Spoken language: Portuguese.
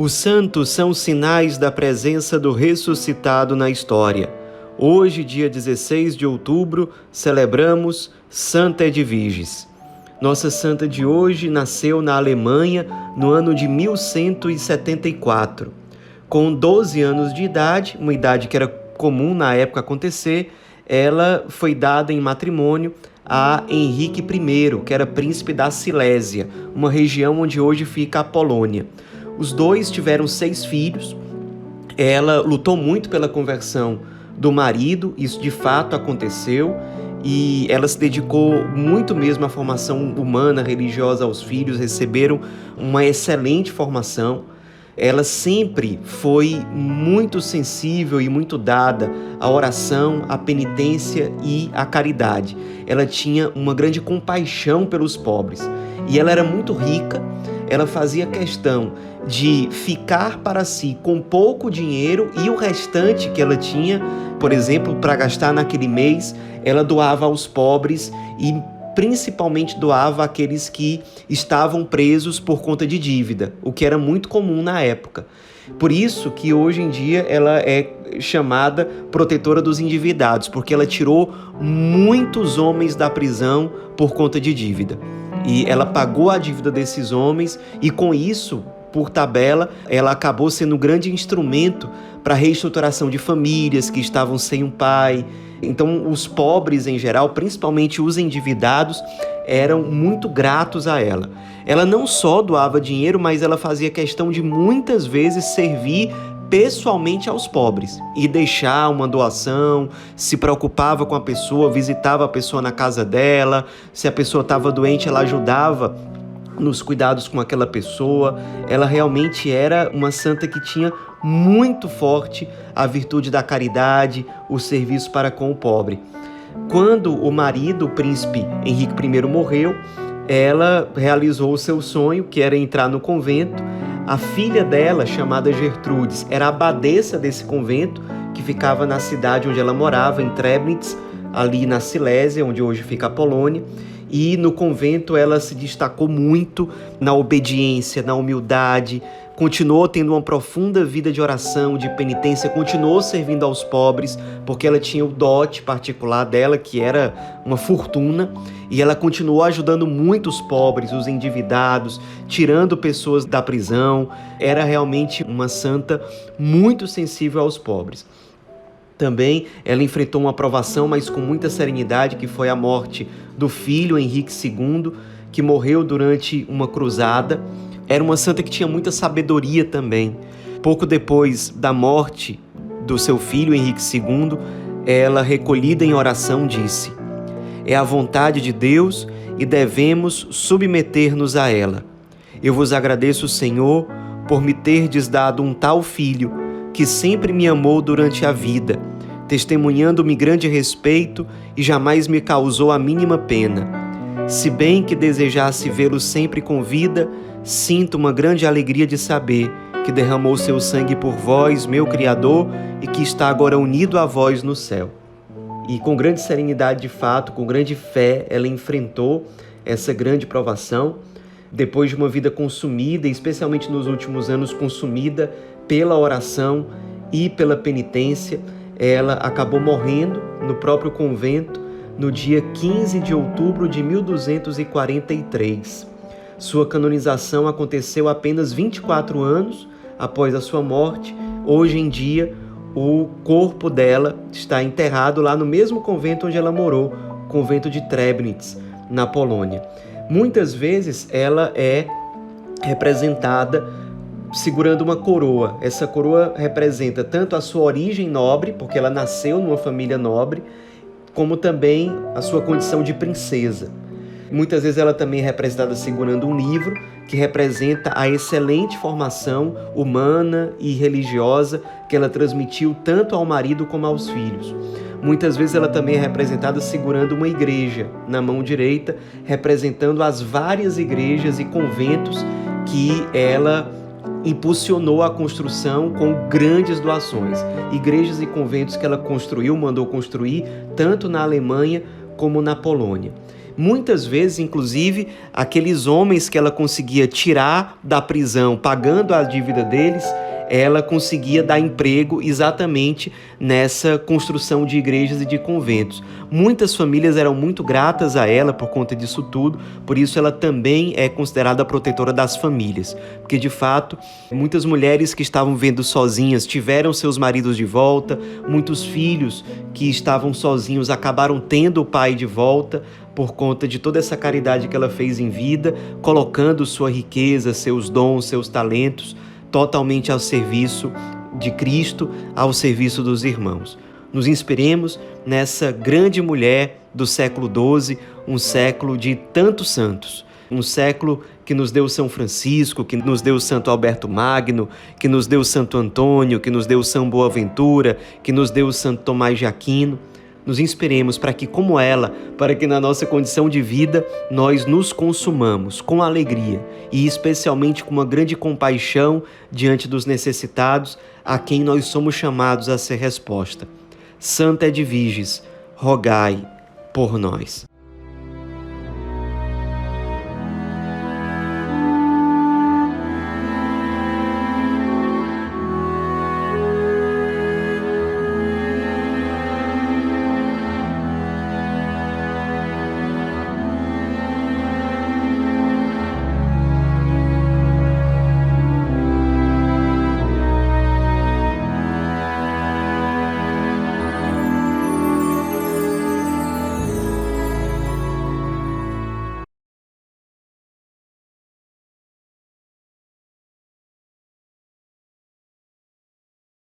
Os santos são sinais da presença do ressuscitado na história. Hoje, dia 16 de outubro, celebramos Santa Edviges. Nossa santa de hoje nasceu na Alemanha no ano de 1174. Com 12 anos de idade, uma idade que era comum na época acontecer, ela foi dada em matrimônio a Henrique I, que era príncipe da Silésia, uma região onde hoje fica a Polônia. Os dois tiveram 6 filhos. Ela lutou muito pela conversão do marido, isso de fato aconteceu, e ela se dedicou muito mesmo à formação humana, religiosa aos filhos, receberam uma excelente formação. Ela sempre foi muito sensível e muito dada à oração, à penitência e à caridade. Ela tinha uma grande compaixão pelos pobres e ela era muito rica. Ela fazia questão de ficar para si com pouco dinheiro e o restante que ela tinha, por exemplo, para gastar naquele mês, ela doava aos pobres e principalmente doava àqueles que estavam presos por conta de dívida, o que era muito comum na época. Por isso que hoje em dia ela é chamada protetora dos endividados, porque ela tirou muitos homens da prisão por conta de dívida. E ela pagou a dívida desses homens e com isso, por tabela, ela acabou sendo um grande instrumento para a reestruturação de famílias que estavam sem um pai. Então, os pobres em geral, principalmente os endividados, eram muito gratos a ela. Ela não só doava dinheiro, mas ela fazia questão de muitas vezes servir pessoalmente aos pobres e deixar uma doação, se preocupava com a pessoa, visitava a pessoa na casa dela, se a pessoa estava doente, ela ajudava nos cuidados com aquela pessoa. Ela realmente era uma santa que tinha muito forte a virtude da caridade, o serviço para com o pobre. Quando o marido, o príncipe Henrique I, morreu, ela realizou o seu sonho, que era entrar no convento. A filha dela, chamada Gertrudes, era a abadesa desse convento, que ficava na cidade onde ela morava, em Trebnitz, ali na Silésia, onde hoje fica a Polônia. E no convento ela se destacou muito na obediência, na humildade, continuou tendo uma profunda vida de oração, de penitência, continuou servindo aos pobres, porque ela tinha o dote particular dela, que era uma fortuna, e ela continuou ajudando muito os pobres, os endividados, tirando pessoas da prisão. Era realmente uma santa muito sensível aos pobres. Também ela enfrentou uma provação, mas com muita serenidade, que foi a morte do filho Henrique II, que morreu durante uma cruzada. Era uma santa que tinha muita sabedoria também. Pouco depois da morte do seu filho Henrique II, ela, recolhida em oração, disse: "É a vontade de Deus e devemos submeter-nos a ela. Eu vos agradeço, Senhor, por me terdes dado um tal filho que sempre me amou durante a vida, testemunhando-me grande respeito e jamais me causou a mínima pena. Se bem que desejasse vê-lo sempre com vida, sinto uma grande alegria de saber que derramou seu sangue por vós, meu Criador, e que está agora unido a vós no céu." E com grande serenidade, de fato, com grande fé, ela enfrentou essa grande provação. Depois de uma vida consumida, especialmente nos últimos anos, consumida pela oração e pela penitência, ela acabou morrendo no próprio convento no dia 15 de outubro de 1243. Sua canonização aconteceu apenas 24 anos após a sua morte. Hoje em dia, o corpo dela está enterrado lá no mesmo convento onde ela morou, o convento de Trebnitz, na Polônia. Muitas vezes ela é representada segurando uma coroa. Essa coroa representa tanto a sua origem nobre, porque ela nasceu numa família nobre, como também a sua condição de princesa. Muitas vezes ela também é representada segurando um livro que representa a excelente formação humana e religiosa que ela transmitiu tanto ao marido como aos filhos. Muitas vezes ela também é representada segurando uma igreja na mão direita, representando as várias igrejas e conventos que ela impulsionou a construção com grandes doações. Igrejas e conventos que ela construiu, mandou construir, tanto na Alemanha como na Polônia. Muitas vezes, inclusive, aqueles homens que ela conseguia tirar da prisão, pagando a dívida deles, ela conseguia dar emprego exatamente nessa construção de igrejas e de conventos. Muitas famílias eram muito gratas a ela por conta disso tudo, por isso ela também é considerada a protetora das famílias, porque de fato, muitas mulheres que estavam vivendo sozinhas tiveram seus maridos de volta, muitos filhos que estavam sozinhos acabaram tendo o pai de volta, por conta de toda essa caridade que ela fez em vida, colocando sua riqueza, seus dons, seus talentos, totalmente ao serviço de Cristo, ao serviço dos irmãos. Nos inspiremos nessa grande mulher do século XII, um século de tantos santos, um século que nos deu São Francisco, que nos deu Santo Alberto Magno, que nos deu Santo Antônio, que nos deu São Boaventura, que nos deu Santo Tomás de Aquino. Nos inspiremos para que, como ela, para que na nossa condição de vida nós nos consumamos com alegria e especialmente com uma grande compaixão diante dos necessitados a quem nós somos chamados a ser resposta. Santa Edviges, rogai por nós.